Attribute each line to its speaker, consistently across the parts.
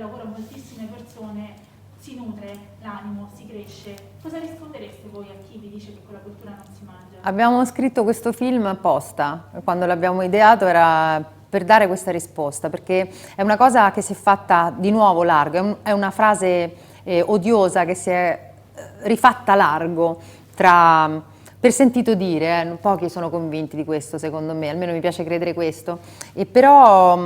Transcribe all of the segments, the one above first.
Speaker 1: lavoro a moltissime persone si nutre l'animo, si cresce. Cosa rispondereste voi a chi vi dice che con la cultura non si mangia?
Speaker 2: Abbiamo scritto questo film apposta, quando l'abbiamo ideato era per dare questa risposta, perché è una cosa che si è fatta di nuovo largo, è una frase odiosa che si è rifatta largo per sentito dire, pochi sono convinti di questo secondo me, almeno mi piace credere questo, e però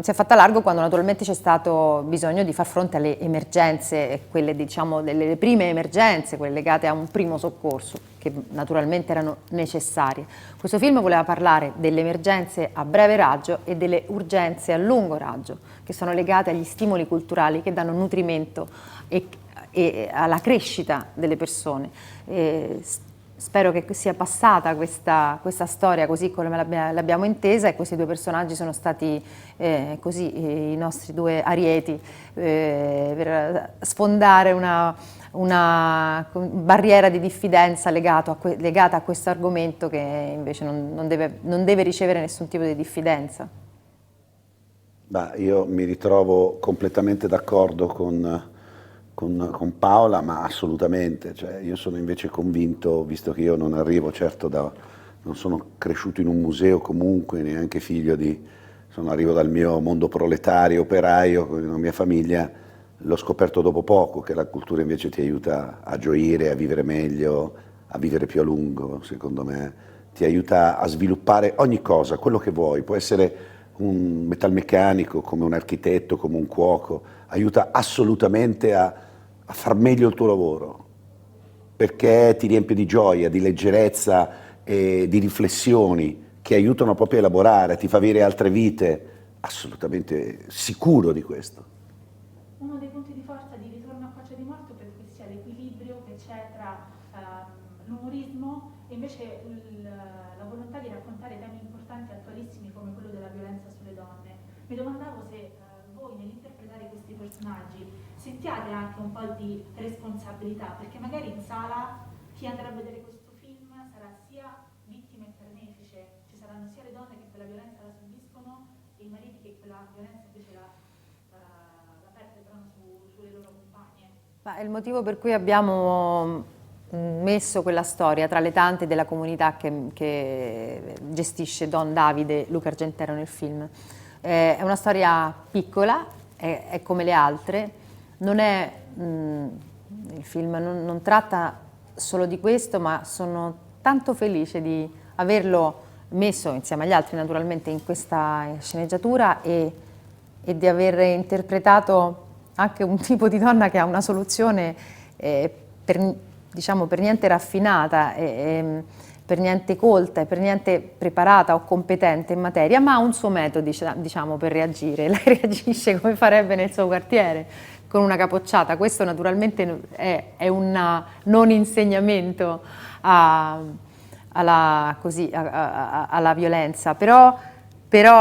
Speaker 2: si è fatta largo quando naturalmente c'è stato bisogno di far fronte alle emergenze, quelle diciamo delle prime emergenze, quelle legate a un primo soccorso, che naturalmente erano necessarie. Questo film voleva parlare delle emergenze a breve raggio e delle urgenze a lungo raggio, che sono legate agli stimoli culturali che danno nutrimento e alla crescita delle persone. Spero che sia passata questa storia così come l'abbiamo intesa, e questi due personaggi sono stati così i nostri due arieti per sfondare una barriera di diffidenza legata a questo argomento, che invece non deve ricevere nessun tipo di diffidenza.
Speaker 3: Io mi ritrovo completamente d'accordo con Paola, ma assolutamente, cioè, io sono invece convinto, visto che io non arrivo certo non sono cresciuto in un museo comunque, neanche arrivo dal mio mondo proletario, operaio, con la mia famiglia, l'ho scoperto dopo poco, che la cultura invece ti aiuta a gioire, a vivere meglio, a vivere più a lungo, secondo me, ti aiuta a sviluppare ogni cosa, quello che vuoi, può essere un metalmeccanico, come un architetto, come un cuoco, aiuta assolutamente a far meglio il tuo lavoro, perché ti riempie di gioia, di leggerezza e di riflessioni che aiutano proprio a elaborare, ti fa avere altre vite, assolutamente sicuro di questo.
Speaker 1: Uno dei punti di forza di Ritorno a Faccia di Morto credo che sia l'equilibrio che c'è tra l'umorismo e invece la volontà di raccontare temi importanti e attualissimi come quello della violenza sulle donne. Mi domandavo se voi nell'interpretare questi personaggi sentiate anche un po' di responsabilità, perché magari in sala chi andrà a vedere questo film sarà sia vittima che carnefice, ci saranno sia le donne che quella violenza la subiscono e i mariti che quella violenza invece la perpetrano sulle loro compagne.
Speaker 2: È il motivo per cui abbiamo messo quella storia tra le tante della comunità che gestisce Don Davide Luca Argentero nel film. È una storia piccola, è come le altre, il film non tratta solo di questo, ma sono tanto felice di averlo messo insieme agli altri naturalmente in questa sceneggiatura e di aver interpretato anche un tipo di donna che ha una soluzione per niente raffinata, per niente colta e per niente preparata o competente in materia, ma ha un suo metodo diciamo, per reagire. Lei reagisce come farebbe nel suo quartiere, con una capocciata. Questo naturalmente è un non insegnamento alla violenza, però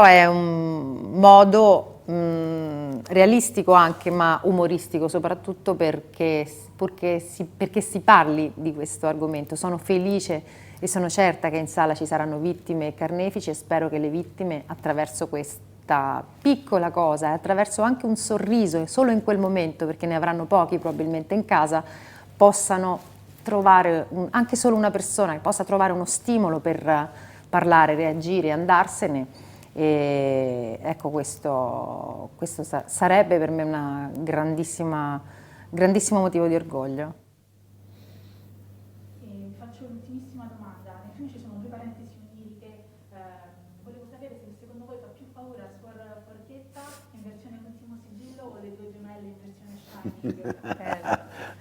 Speaker 2: è un modo realistico anche, ma umoristico soprattutto, perché si parli di questo argomento. Sono felice e sono certa che in sala ci saranno vittime e carnefici, e spero che le vittime, attraverso questa piccola cosa, attraverso anche un sorriso, solo in quel momento, perché ne avranno pochi probabilmente in casa, possano trovare anche solo una persona che possa trovare uno stimolo per parlare, reagire, andarsene. E ecco, questo sarebbe per me un grandissimo motivo di orgoglio.
Speaker 1: Faccio l'ultimissima domanda. Nel film ci sono due parentesi oniriche. Volevo sapere se secondo voi fa più paura Suor Forchetta in versione Ultimo Sigillo o le due gemelle in versione Shining?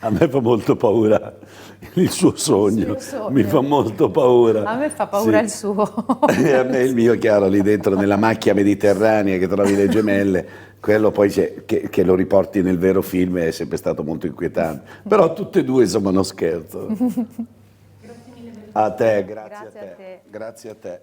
Speaker 3: A me fa molto paura il suo sogno, mi fa molto paura.
Speaker 2: A me fa paura il suo.
Speaker 3: E a me il mio, chiaro, lì dentro nella macchia mediterranea che trovi le gemelle, quello poi che lo riporti nel vero film è sempre stato molto inquietante. Però tutte e due insomma uno scherzo.
Speaker 1: Grazie mille per il
Speaker 3: A te, grazie a te. Grazie a te.